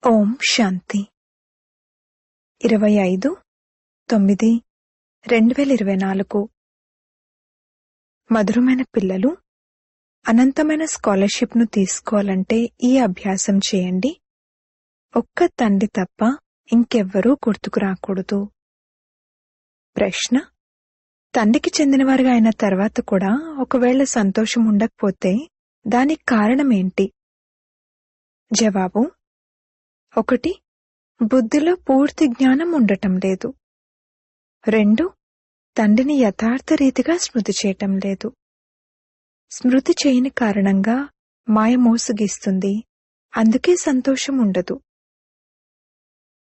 ఓం శాంతి 25/9/2024 మధురమైన పిల్లలు, అనంతమైన స్కాలర్షిప్ ను తీసుకోవాలంటే ఈ అభ్యాసం చేయండి. ఒక్క తండ్రి తప్ప ఇంకెవ్వరూ గుర్తుకు రాకూడదు. ప్రశ్న: తండ్రికి చెందినవారుగా అయిన తర్వాత కూడా ఒకవేళ సంతోషం ఉండకపోతే దానికి కారణమేంటి? జవాబు: 1. బుద్ధిలో పూర్తి జ్ఞానం ఉండటం లేదు. 2. తండ్రిని యథార్థ రీతిగా స్మృతి చేయటం లేదు. స్మృతి చేయని కారణంగా మాయ మోసగిస్తుంది, అందుకే సంతోషం ఉండదు.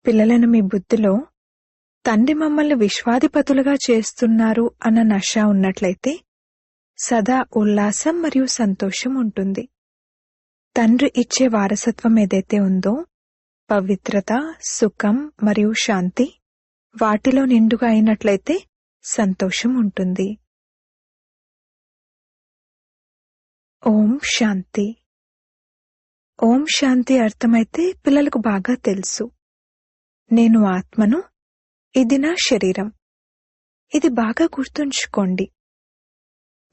పిల్లలను మీ బుద్ధిలో తండ్రి మమ్మల్ని విశ్వాధిపతులుగా చేస్తున్నారు అన్న నష ఉన్నట్లయితే సదా ఉల్లాసం మరియు సంతోషం ఉంటుంది. తండ్రి ఇచ్చే వారసత్వం ఏదైతే ఉందో, పవిత్రత, సుఖం మరియు శాంతి వాటిలో నిండుగా అయినట్లయితే సంతోషం ఉంటుంది. ఓం శాంతి. ఓం శాంతి అర్థమైతే పిల్లలకు బాగా తెలుసు. నేను ఆత్మను, ఇది నా శరీరం. ఇది బాగా గుర్తుంచుకోండి.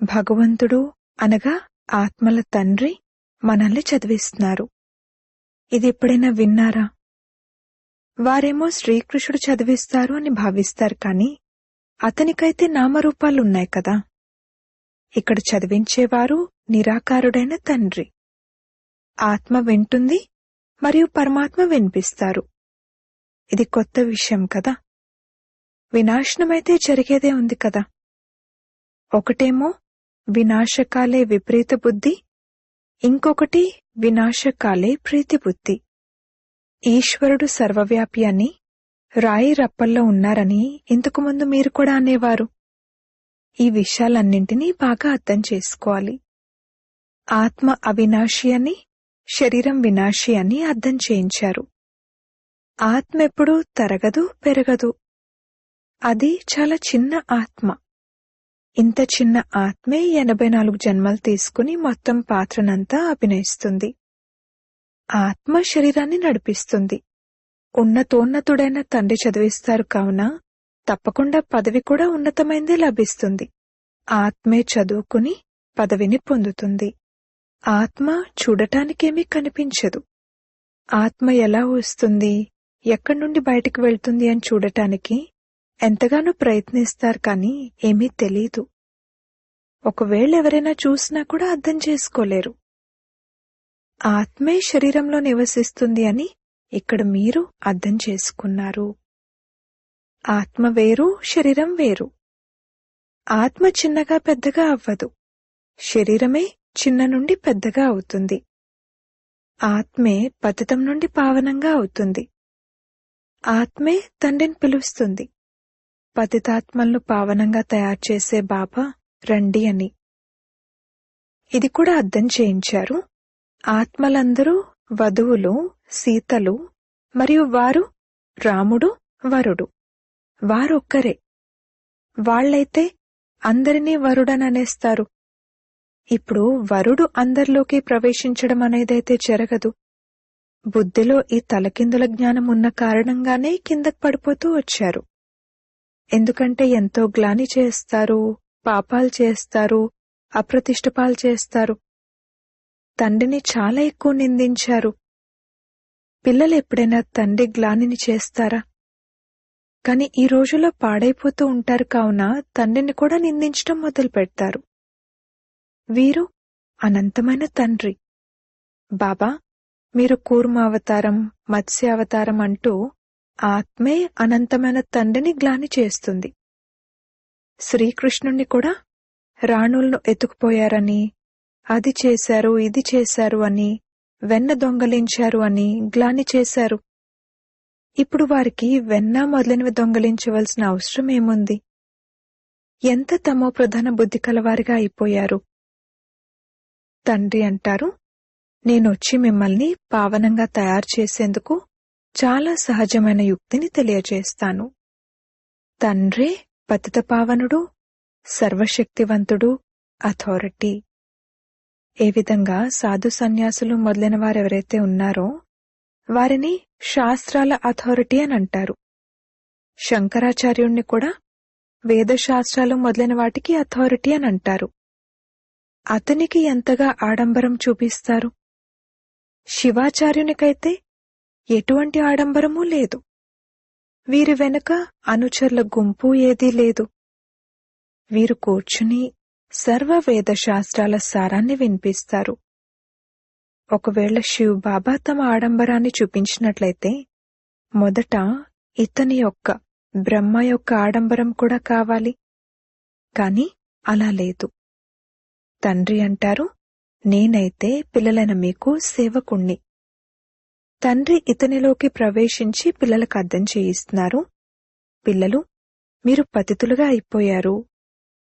భగవంతుడు అనగా ఆత్మల తండ్రి మనల్ని చదివిస్తున్నారు. ఇది ఎప్పుడైనా విన్నారా? వారేమో శ్రీకృష్ణుడు చదివిస్తారు అని భావిస్తారు, కానీ అతనికైతే నామరూపాలున్నాయి కదా. ఇక్కడ చదివించేవారు నిరాకారుడైన తండ్రి. ఆత్మ వింటుంది మరియు పరమాత్మ వినిపిస్తారు. ఇది కొత్త విషయం కదా. వినాశనమైతే జరిగేదే ఉంది కదా. ఒకటేమో వినాశకాలే విపరీత బుద్ధి, ఇంకొకటి వినాశకాలే ప్రీతి బుద్ధి. ఈశ్వరుడు సర్వవ్యాపి అని, రాయి రప్పల్లో ఉన్నారని ఇంతకుముందు మీరు కూడా అనేవారు. ఈ విషయాలన్నింటినీ బాగా అర్థం చేసుకోవాలి. ఆత్మ అవినాశి అని, శరీరం వినాశి అని అర్థం చేయించారు. ఆత్మ ఎప్పుడూ తరగదు, పెరగదు. అది చాలా చిన్న ఆత్మ. ఇంత చిన్న ఆత్మే 84 జన్మలు తీసుకుని మొత్తం పాత్రనంతా అభినయిస్తుంది. ఆత్మ శరీరాన్ని నడిపిస్తుంది. ఉన్నతోన్నతుడైన తండ్రి చదివిస్తారు కావున తప్పకుండా పదవి కూడా ఉన్నతమైందే లభిస్తుంది. ఆత్మే చదువుకుని పదవిని పొందుతుంది. ఆత్మ చూడటానికేమీ కనిపించదు. ఆత్మ ఎలా వస్తుంది, ఎక్కడి నుండి బయటికి వెళ్తుంది అని చూడటానికి ఎంతగానో ప్రయత్నిస్తారు, కానీ ఏమీ తెలీదు. ఒకవేళ ఎవరైనా చూసినా కూడా అర్థం చేసుకోలేరు. ఆత్మే శరీరంలో నివసిస్తుంది అని ఇక్కడ మీరు అర్థం చేసుకున్నారు. ఆత్మ వేరు, శరీరం వేరు. ఆత్మ చిన్నగా పెద్దగా అవ్వదు. శరీరమే చిన్న నుండి పెద్దగా అవుతుంది. ఆత్మే పతితం నుండి పావనంగా అవుతుంది. ఆత్మే తండ్రిని పిలుస్తుంది. పతితాత్మలను పావనంగా తయారు చేసే బాబా రండి అని. ఇది కూడా అర్థం చేయించారు. ఆత్మలందరూ వధువులు, సీతలు మరియు వారు రాముడు, వరుడు. వారొక్కరే. వాళ్లైతే అందరినీ వరుడననేస్తారు. ఇప్పుడు వరుడు అందరిలోకి ప్రవేశించడం అనేదైతే జరగదు. బుద్ధిలో ఈ తలకిందుల జ్ఞానం ఉన్న కారణంగానే కిందకు పడిపోతూ వచ్చారు. ఎందుకంటే ఎంతో గ్లాని చేస్తారు, పాపాలు చేస్తారు, అప్రతిష్టపాలు చేస్తారు. తండ్రిని చాలా ఎక్కువ నిందించారు. పిల్లలు ఎప్పుడైనా తండ్రి గ్లానిని చేస్తారా? కాని ఈ రోజుల్లో పాడైపోతూ ఉంటారు కావున తండ్రిని కూడా నిందించడం మొదలు పెడతారు. వీరు అనంతమైన తండ్రి. బాబా, మీరు కూర్మ అవతారం, మత్స్య అవతారం అంటూ ఆత్మే అనంతమైన తండ్రిని గ్లాని చేస్తుంది. శ్రీకృష్ణుణ్ణి కూడా రాణులను ఎత్తుకుపోయారని, అది చేశారు, ఇది చేశారు అని, వెన్న దొంగలించారు అని గ్లాని చేశారు. ఇప్పుడు వారికి వెన్న మొదలైనవి దొంగలించవలసిన అవసరం ఏముంది? ఎంత తమో ప్రధాన బుద్ధి కలవారిగా అయిపోయారు. తండ్రి అంటారు, నేనొచ్చి మిమ్మల్ని పావనంగా తయారు చేసేందుకు చాలా సహజమైన యుక్తిని తెలియజేస్తాను. తండ్రే పతిత పావనుడు, సర్వశక్తివంతుడు, అథారిటీ. ఏ విధంగా సాధు సన్యాసులు మొదలైన వారెవరైతే ఉన్నారో వారిని శాస్త్రాల అథారిటీ అని అంటారు. శంకరాచార్యుణ్ణి కూడా వేదశాస్త్రాలు మొదలైన వాటికి అథారిటీ అని అంటారు. అతనికి ఎంతగా ఆడంబరం చూపిస్తారు. శివాచార్యునికైతే ఎటువంటి ఆడంబరమూ లేదు. వీరి వెనుక అనుచరుల గుంపు ఏదీ లేదు. వీరు కూర్చుని సర్వ వేదశాస్త్రాల సారాన్ని వినిపిస్తారు. ఒకవేళ శివ్ బాబా తమ ఆడంబరాన్ని చూపించినట్లయితే మొదట ఇతని యొక్క బ్రహ్మ యొక్క ఆడంబరం కూడా కావాలి. కాని అలా లేదు. తండ్రి అంటారు, నేనైతే పిల్లలైన మీకు సేవకుణ్ణి. తండ్రి ఇతనిలోకి ప్రవేశించి పిల్లలకు అర్థం చేయిస్తున్నారు. పిల్లలు, మీరు పతితులుగా అయిపోయారు.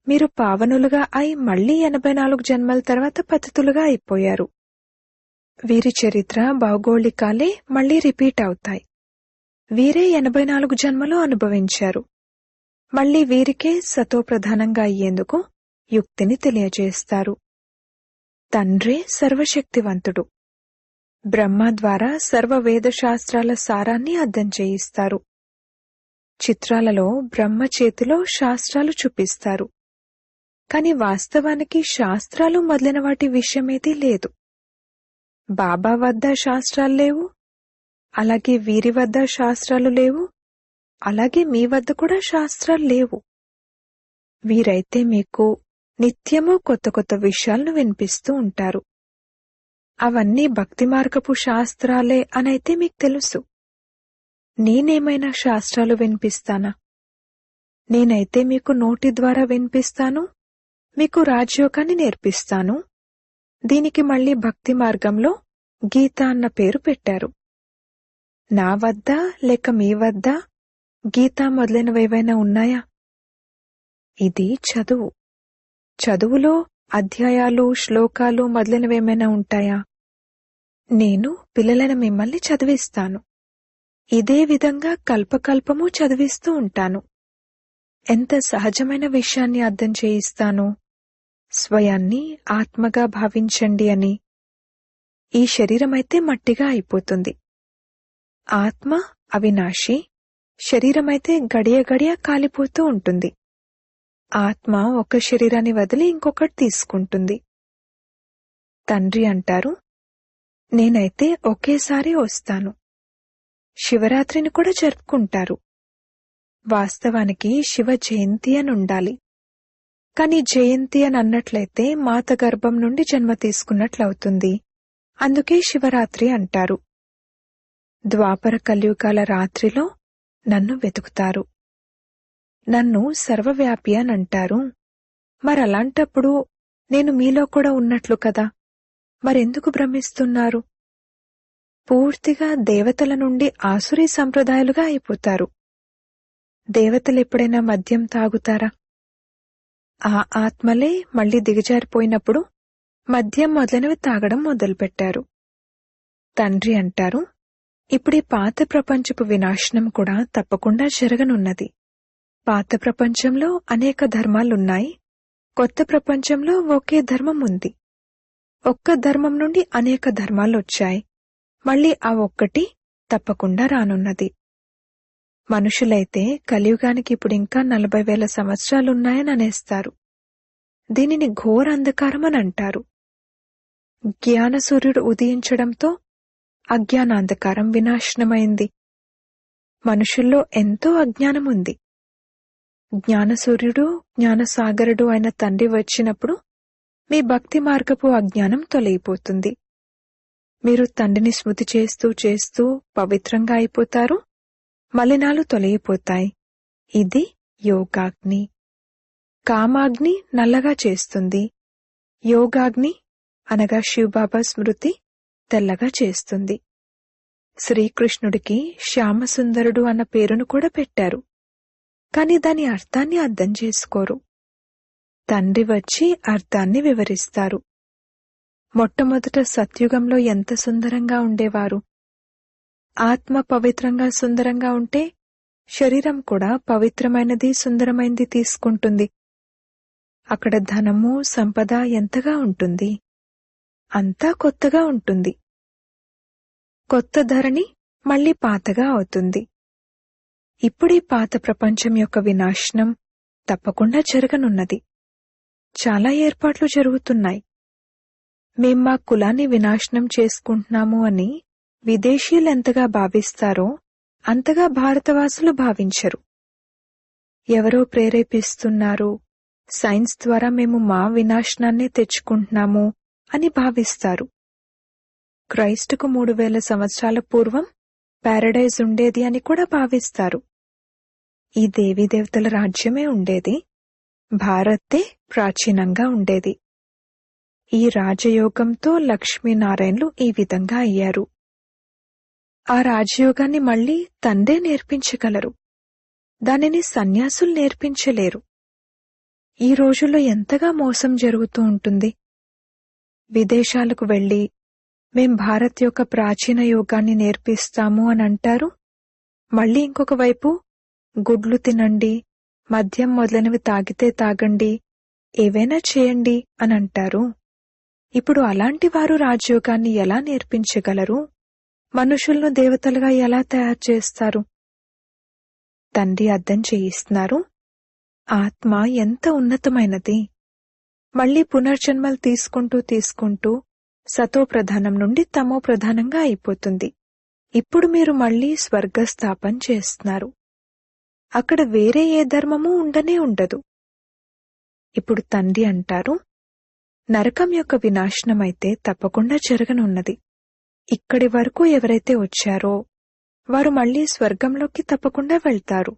మీరు పావనులుగా అయి మళ్లీ 84 జన్మల తర్వాత పతితులుగా అయిపోయారు. వీరి చరిత్ర భౌగోళికాలే మళ్లీ రిపీట్ అవుతాయి. వీరే 84 జన్మలు అనుభవించారు. మళ్లీ వీరికే సతోప్రధానంగా అయ్యేందుకు యుక్తిని తెలియజేస్తారు. తండ్రే సర్వశక్తివంతుడు. బ్రహ్మ ద్వారా సర్వ వేదశాస్త్రాల సారాన్ని అర్థం చేయిస్తారు. చిత్రాలలో బ్రహ్మ చేతిలో శాస్త్రాలు చూపిస్తారు. కాని వాస్తవానికి శాస్త్రాలు మొదలైన వాటి విషయమేదీ లేదు. బాబా వద్ద శాస్త్రాలు లేవు, అలాగే వీరి వద్ద శాస్త్రాలు లేవు, అలాగే మీ వద్ద కూడా శాస్త్రాలు లేవు. వీరైతే మీకు నిత్యమూ కొత్త కొత్త విషయాలను వినిపిస్తూ ఉంటారు. అవన్నీ భక్తి మార్గపు శాస్త్రాలే అనైతే మీకు తెలుసు. నేనేమైనా శాస్త్రాలు వినిపిస్తానా? నేనైతే మీకు నోటి ద్వారా వినిపిస్తాను, మీకు రాజయోగాన్ని నేర్పిస్తాను. దీనికి మళ్లీ భక్తి మార్గంలో గీత అన్న పేరు పెట్టారు. నా వద్ద లేక మీ వద్ద గీత మొదలైనవేవైనా ఉన్నాయా? ఇది చదువు. చదువులో అధ్యాయాలు, శ్లోకాలు మొదలైనవేమైనా ఉంటాయా? నేను పిల్లలైన మిమ్మల్ని చదివిస్తాను. ఇదే విధంగా కల్పకల్పము చదివిస్తూ ఉంటాను. ఎంత సహజమైన విషయాన్ని అర్థం చేయిస్తాను. స్వయాన్ని ఆత్మగా భావించండి అని. ఈ శరీరమైతే మట్టిగా అయిపోతుంది. ఆత్మ అవినాశి, శరీరమైతే గడియ గడియ కాలిపోతూ ఉంటుంది. ఆత్మ ఒక శరీరాన్ని వదిలి ఇంకొకటి తీసుకుంటుంది. తండ్రి అంటారు, నేనైతే ఒకేసారి వస్తాను. శివరాత్రిని కూడా జరుపుకుంటారు. వాస్తవానికి శివ జయంతి అని ఉండాలి. కాని జయంతి అని అన్నట్లయితే మాత గర్భం నుండి జన్మ తీసుకున్నట్లవుతుంది. అందుకే శివరాత్రి అంటారు. ద్వాపర కలియుగాల రాత్రిలో నన్ను వెతుకుతారు. నన్ను సర్వవ్యాపి అని అంటారు. మరలాంటప్పుడు నేను మీలో కూడా ఉన్నట్లు కదా, మరెందుకు భ్రమిస్తున్నారు? పూర్తిగా దేవతల నుండి ఆసురీ సంప్రదాయాలుగా అయిపోతారు. దేవతలెప్పుడైనా మద్యం తాగుతారా? ఆ ఆత్మలే మళ్లీ దిగజారిపోయినప్పుడు మద్యం మొదలైనవి తాగడం మొదలుపెట్టారు. తండ్రి అంటారు, ఇప్పుడీ పాత ప్రపంచపు వినాశనం కూడా తప్పకుండా జరగనున్నది. పాత ప్రపంచంలో అనేక ధర్మాలున్నాయి. కొత్త ప్రపంచంలో ఒకే ధర్మం ఉంది. ఒక్క ధర్మం నుండి అనేక ధర్మాలొచ్చాయి. మళ్లీ ఆ ఒక్కటి తప్పకుండా రానున్నది. మనుషులైతే కలియుగానికి ఇప్పుడింకా 40,000 సంవత్సరాలున్నాయని అనేస్తారు. దీనిని ఘోర అంధకారం అని అంటారు. జ్ఞాన సూర్యుడు ఉదయించడంతో అజ్ఞానాంధకారం వినాశనమైంది. మనుషుల్లో ఎంతో అజ్ఞానముంది. జ్ఞానసూర్యుడు, జ్ఞానసాగరుడు అయిన తండ్రి వచ్చినప్పుడు మీ భక్తి మార్గపు అజ్ఞానం తొలగిపోతుంది. మీరు తండ్రిని స్మృతి చేస్తూ చేస్తూ పవిత్రంగా అయిపోతారు. మలినాలు తొలగిపోతాయి. ఇది యోగాగ్ని. కామాగ్ని నల్లగా చేస్తుంది. యోగాగ్ని అనగా శివబాబా స్మృతి తెల్లగా చేస్తుంది. శ్రీకృష్ణుడికి శ్యామసుందరుడు అన్న పేరును కూడా పెట్టారు. కాని దాని అర్థాన్ని అర్థం చేసుకోరు. తండ్రి వచ్చి అర్థాన్ని వివరిస్తారు. మొట్టమొదట సత్యుగంలో ఎంత సుందరంగా ఉండేవారు. ఆత్మ పవిత్రంగా సుందరంగా ఉంటే శరీరం కూడా పవిత్రమైనది సుందరమైనది తీసుకుంటుంది. అక్కడ ధనము, సంపద ఎంతగా ఉంటుంది. అంతా కొత్తగా ఉంటుంది. కొత్త ధరణి మళ్లీ పాతగా అవుతుంది. ఇప్పుడీ పాత ప్రపంచం యొక్క వినాశనం తప్పకుండా జరగనున్నది. చాలా ఏర్పాట్లు జరుగుతున్నాయి. మేం మా కులాన్ని వినాశనం చేసుకుంటున్నాము అని విదేశీయులెంతగా భావిస్తారో అంతగా భారతవాసులు భావించరు. ఎవరో ప్రేరేపిస్తున్నారు, సైన్స్ ద్వారా మేము మా వినాశనాన్నే తెచ్చుకుంటున్నాము అని భావిస్తారు. క్రైస్టుకు 3000 సంవత్సరాల పూర్వం పారడైజ్ ఉండేది అని కూడా భావిస్తారు. ఈ దేవీదేవతల రాజ్యమే ఉండేది. భారతే ప్రాచీనంగా ఉండేది. ఈ రాజయోగంతో లక్ష్మీనారాయణులు ఈ విధంగా అయ్యారు. ఆ రాజయోగాన్ని మళ్లీ తండ్రే నేర్పించగలరు. దానిని సన్యాసులు నేర్పించలేరు. ఈ రోజుల్లో ఎంతగా మోసం జరుగుతూ ఉంటుంది. విదేశాలకు వెళ్లి మేం భారత్ యొక్క ప్రాచీన యోగాన్ని నేర్పిస్తాము అని అంటారు. మళ్లీ ఇంకొక వైపు గుడ్లు తినండి, మద్యం మొదలైనవి తాగితే తాగండి, ఏవైనా చేయండి అని అంటారు. ఇప్పుడు అలాంటి వారు రాజయోగాన్ని ఎలా నేర్పించగలరు? మనుషులను దేవతలుగా ఎలా తయారు చేస్తారు? తండ్రి అర్థం చేయిస్తున్నారు. ఆత్మ ఎంత ఉన్నతమైనది. మళ్లీ పునర్జన్మలు తీసుకుంటూ సతో ప్రధానం నుండి తమో ప్రధానంగా అయిపోతుంది. ఇప్పుడు మీరు మళ్లీ స్వర్గస్థాపన చేస్తున్నారు. అక్కడ వేరే ఏ ధర్మమూ ఉండనే ఉండదు. ఇప్పుడు తండ్రి అంటారు, నరకం యొక్క వినాశనమైతే తప్పకుండా జరగనున్నది. ఇక్కడి వరకు ఎవరైతే వచ్చారో వారు మళ్లీ స్వర్గంలోకి తప్పకుండా వెళ్తారు.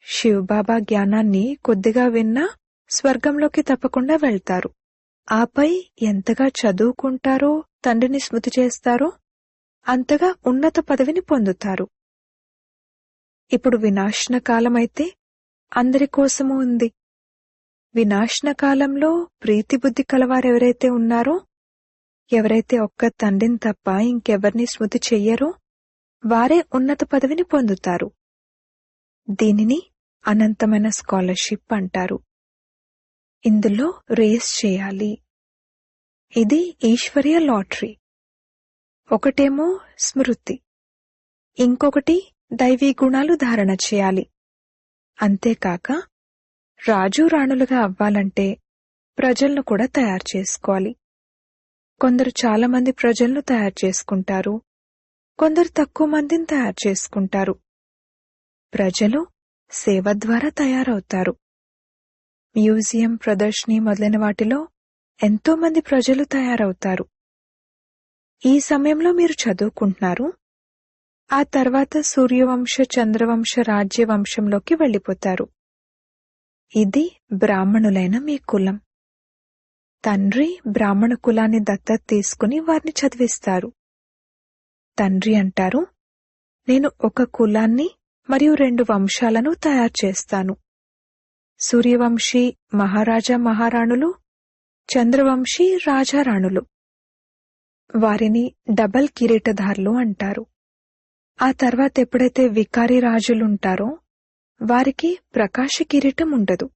శివబాబా జ్ఞానాన్ని కొద్దిగా విన్నా స్వర్గంలోకి తప్పకుండా వెళ్తారు. ఆపై ఎంతగా చదువుకుంటారో, తండ్రిని స్మృతి చేస్తారో అంతగా ఉన్నత పదవిని పొందుతారు. ఇప్పుడు వినాశన కాలమైతే అందరి కోసమూ ఉంది. వినాశన కాలంలో ప్రీతిబుద్ధి కలవారెవరైతే ఉన్నారో, ఎవరైతే ఒక్క తండ్రిని తప్ప ఇంకెవర్ని స్మృతి చెయ్యరో వారే ఉన్నత పదవిని పొందుతారు. దీనిని అనంతమైన స్కాలర్షిప్ అంటారు. ఇందులో రేస్ చేయాలి. ఇది ఈశ్వరీయ లాటరీ. ఒకటేమో స్మృతి, ఇంకొకటి దైవీ గుణాలు ధారణ చేయాలి. అంతేకాక రాజు రాణులుగా అవ్వాలంటే ప్రజలను కూడా తయారు చేసుకోవాలి. కొందరు చాలా మంది ప్రజలను తయారు చేసుకుంటారు, కొందరు తక్కువ మందిని తయారు చేసుకుంటారు. ప్రజలు సేవ ద్వారా తయారవుతారు. మ్యూజియం, ప్రదర్శని మొదలైన వాటిలో ఎంతో మంది ప్రజలు తయారవుతారు. ఈ సమయంలో మీరు చదువుకుంటున్నారు. ఆ తర్వాత సూర్యవంశ, చంద్రవంశ, రాజ్యవంశంలోకి వెళ్లిపోతారు. ఇది బ్రాహ్మణులైన మీ కులం. తండ్రి బ్రాహ్మణ కులాన్ని దత్తత తీసుకుని వారిని చదివిస్తారు. తండ్రి అంటారు, నేను ఒక కులాన్ని మరియు 2 వంశాలను తయారు చేస్తాను. సూర్యవంశీ మహారాజా మహారాణులు, చంద్రవంశీ రాజారాణులు. వారిని డబల్ కిరీటధారులు అంటారు. ఆ తర్వాత ఎప్పుడైతే వికారి రాజులుంటారో వారికి ప్రకాశ కిరీటం ఉండదు.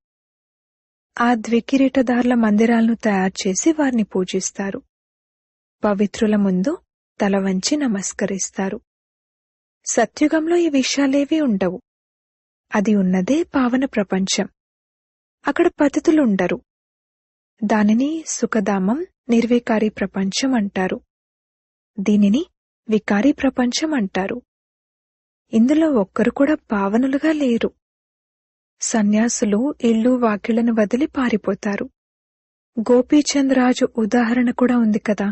ఆ ద్వికిరీటధారుల మందిరాలను తయారు చేసి వారిని పూజిస్తారు. పవిత్రుల ముందు తల వంచి నమస్కరిస్తారు. సత్యుగంలో ఈ విషయాలేవీ ఉండవు. అది ఉన్నదే పావన ప్రపంచం. అక్కడ పతితులుండరు. దానిని సుఖధామం, నిర్వికారి ప్రపంచం అంటారు. దీనిని వికారి ప్రపంచం అంటారు. ఇందులో ఒక్కరు కూడా పావనులుగా లేరు. సన్యాసులు ఇల్లు వాకిళ్లను వదిలి పారిపోతారు. గోపీచంద్ రాజు ఉదాహరణ కూడా ఉంది కదా.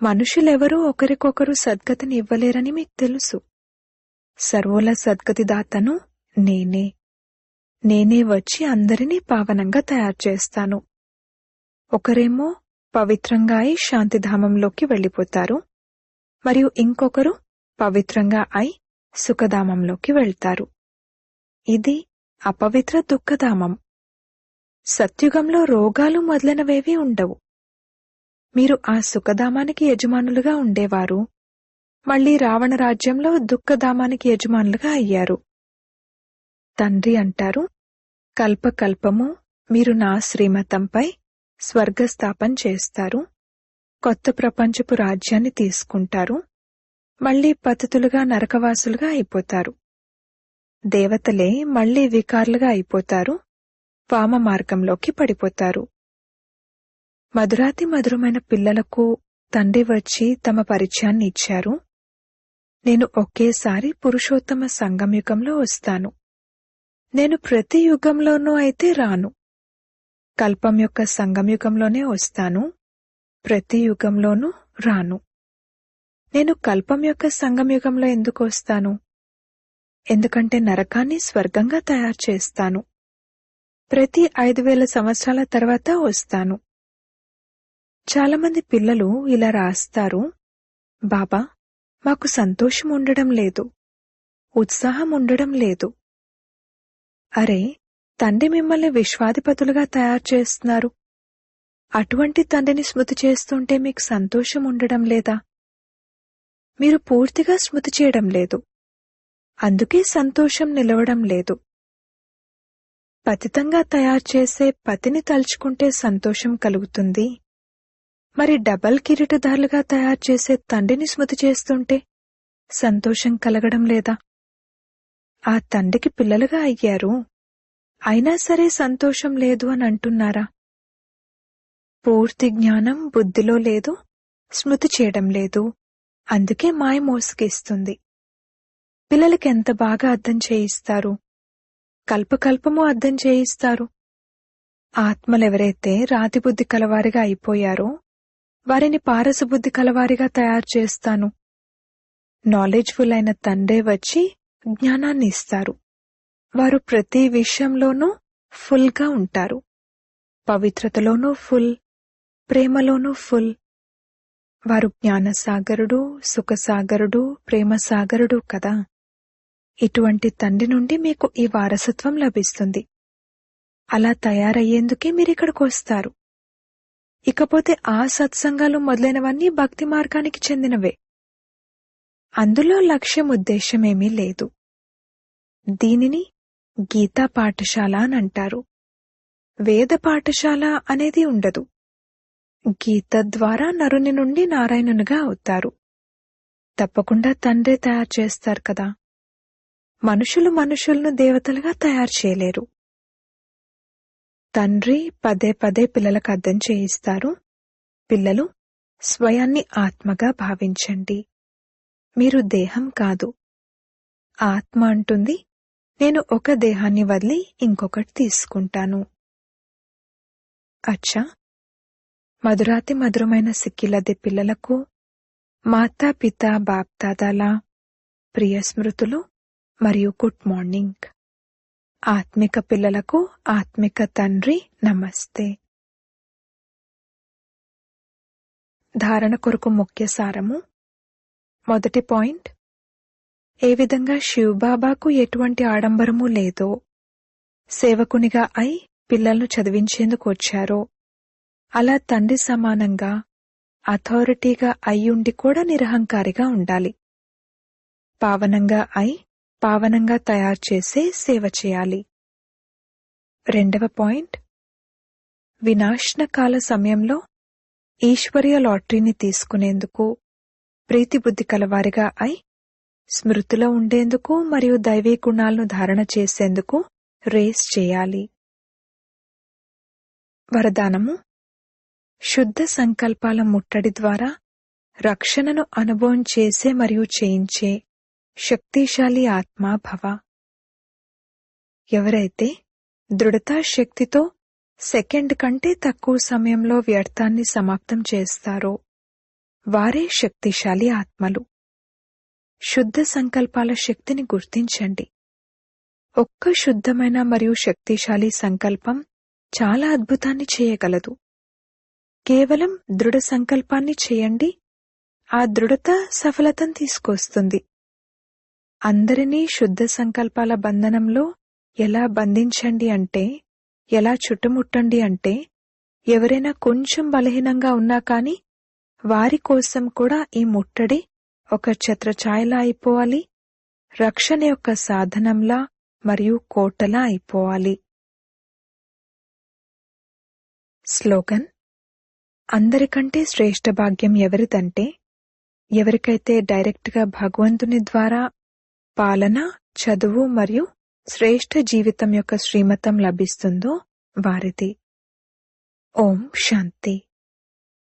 మనుషులెవరూ ఒకరికొకరు సద్గతిని ఇవ్వలేరని మీకు తెలుసు. సర్వుల సద్గతిదాతను నేనే. నేనే వచ్చి అందరినీ పావనంగా తయారు చేస్తాను. ఒకరేమో పవిత్రంగా అయి శాంతిధామంలోకి వెళ్లిపోతారు, మరియు ఇంకొకరు పవిత్రంగా అయి సుఖధామంలోకి వెళ్తారు. ఇది అపవిత్ర దుఃఖధామం. సత్యుగంలో రోగాలు మొదలైనవేవీ ఉండవు. మీరు ఆ సుఖధామానికి యజమానులుగా ఉండేవారు. మళ్లీ రావణ రాజ్యంలో దుఃఖధామానికి యజమానులుగా అయ్యారు. తండ్రి అంటారు, కల్పకల్పము మీరు నా శ్రీమతంపై స్వర్గస్థాపన చేస్తారు, కొత్త ప్రపంచపు రాజ్యాన్ని తీసుకుంటారు. మళ్లీ పతితులుగా నరకవాసులుగా అయిపోతారు. దేవతలే మళ్లీ వికారులుగా అయిపోతారు, వామ మార్గంలోకి పడిపోతారు. మధురాతి మధురమైన పిల్లలకు తండ్రి వచ్చి తమ పరిచయాన్ని ఇచ్చారు. నేను ఒకేసారి పురుషోత్తమ సంగమయుగంలో వస్తాను. నేను ప్రతి యుగంలోనూ అయితే రాను. కల్పం యొక్క సంగమయుగంలోనే వస్తాను, ప్రతి యుగంలోనూ రాను. నేను కల్పం యొక్క సంగమయుగంలో ఎందుకు వస్తాను? ఎందుకంటే నరకాన్ని స్వర్గంగా తయారు చేస్తాను. ప్రతి 5000 సంవత్సరాల తర్వాత వస్తాను. చాలామంది పిల్లలు ఇలా రాస్తారు, బాబా, మాకు సంతోషం ఉండడం లేదు, ఉత్సాహం ఉండడం లేదు. అరే, తండ్రి మిమ్మల్ని విశ్వాధిపతులుగా తయారు చేస్తున్నారు. అటువంటి తండ్రిని స్మృతి చేస్తుంటే మీకు సంతోషం ఉండడం లేదా? మీరు పూర్తిగా స్మృతి చేయడం లేదు, అందుకే సంతోషం నిలవడం లేదు. పతితంగా తయారు చేసే పతిని తలుచుకుంటే సంతోషం కలుగుతుంది. మరి డబల్ కిరీటదారులుగా తయారు చేసే తండ్రిని స్మృతి చేస్తుంటే సంతోషం కలగడం లేదా? ఆ తండ్రికి పిల్లలుగా అయ్యారు, అయినా సరే సంతోషం లేదు అని అంటున్నారా? పూర్తి జ్ఞానం బుద్ధిలో లేదు, స్మృతి చేయడం లేదు, అందుకే మాయ మోసగిస్తుంది. పిల్లలకి ఎంత బాగా అర్థం చేయిస్తారు, కల్పకల్పము అర్థం చేయిస్తారు. ఆత్మలెవరైతే రాతిబుద్ధి కలవారిగా అయిపోయారో వారిని పారసబుద్ధి కలవారిగా తయారు చేస్తాను. నాలెడ్జ్ఫుల్ అయిన తండ్రే వచ్చి జ్ఞానాన్ని ఇస్తారు. వారు ప్రతి విషయంలోనూ ఫుల్గా ఉంటారు. పవిత్రతలోనూ ఫుల్, ప్రేమలోనూ ఫుల్. వారు జ్ఞానసాగరుడు, సుఖసాగరుడు, ప్రేమసాగరుడు కదా. ఇటువంటి తండ్రి నుండి మీకు ఈ వారసత్వం లభిస్తుంది. అలా తయారయ్యేందుకే మీరిక్కడికి వస్తారు. ఇకపోతే ఆ సత్సంగాలు మొదలైనవన్నీ భక్తి మార్గానికి చెందినవే. అందులో లక్ష్యం ఉద్దేశమేమీ లేదు. దీనిని గీతా పాఠశాల అనంటారు. వేద పాఠశాల అనేది ఉండదు. గీత ద్వారా నరుని నుండి నారాయణునిగా అవుతారు. తప్పకుండా తండ్రే తయారు చేస్తారు కదా. మనుషులు మనుషులను దేవతలుగా తయారు చేయలేరు. తండ్రి పదే పదే పిల్లలకు అర్థం చేయిస్తారు, పిల్లలు స్వయాన్ని ఆత్మగా భావించండి, మీరు దేహం కాదు. ఆత్మ అంటుంది, నేను ఒక దేహాన్ని వదిలి ఇంకొకటి తీసుకుంటాను. అచ్చా, మధురాతి మధురమైన సిక్కిలది పిల్లలకు మాతాపిత బాప్దాదాల ప్రియ స్మృతులు మరియు గుడ్ మార్నింగ్. ఆత్మిక పిల్లలకు ఆత్మిక తండ్రి నమస్తే. ధారణ కొరకు ముఖ్య సారము. మొదటి పాయింట్, ఏ విధంగా శివబాబాకు ఎటువంటి ఆడంబరము లేదో, సేవకునిగా అయి పిల్లలను చదివించేందుకు వచ్చారో, అలా తండ్రి సమానంగా అథారిటీగా అయ్యుండి కూడా నిరహంకారిగా ఉండాలి. పావనంగా అయి పావనంగా తయారు చేసే సేవ చేయాలి. రెండవ పాయింట్, వినాశనకాల సమయంలో ఈశ్వర్య లాటరీని తీసుకునేందుకు ప్రీతిబుద్ధి కలవారిగా అయి స్మృతిలో ఉండేందుకు మరియు దైవీ గుణాలను ధారణ చేసేందుకు రేస్ చేయాలి. వరదానము. శుద్ధ సంకల్పాల ముట్టడి ద్వారా రక్షణను అనుభవం చేసే మరియు చేయించే శక్తిశాలి ఆత్మా భవ. ఎవరైతే దృఢతా శక్తితో సెకండ్ కంటే తక్కువ సమయంలో వ్యర్థాన్ని సమాప్తం చేస్తారో వారే శక్తిశాలి ఆత్మలు. శుద్ధ సంకల్పాల శక్తిని గుర్తించండి. ఒక్క శుద్ధమైన మరియు శక్తిశాలి సంకల్పం చాలా అద్భుతాన్ని చేయగలదు. కేవలం దృఢ సంకల్పాన్ని చేయండి, ఆ దృఢత సఫలతను తీసుకొస్తుంది. అందరినీ శుద్ధ సంకల్పాల బంధనంలో ఎలా బంధించండి అంటే, ఎలా చుట్టుముట్టండి అంటే, ఎవరైనా కొంచెం బలహీనంగా ఉన్నా కాని వారి కోసం కూడా ఈ ముట్టడి ఒక ఛత్రఛాయలా అయిపోవాలి, రక్షణ యొక్క సాధనంలా మరియు కోటలా అయిపోవాలి. స్లోగన్. అందరికంటే శ్రేష్ఠ భాగ్యం ఎవరిదంటే ఎవరికైతే డైరెక్ట్గా భగవంతుని ద్వారా పాలన, చదువు మరియు శ్రేష్ఠ జీవితం యొక్క శ్రీమతం లభిస్తుందో వారిది. ఓం శాంతి.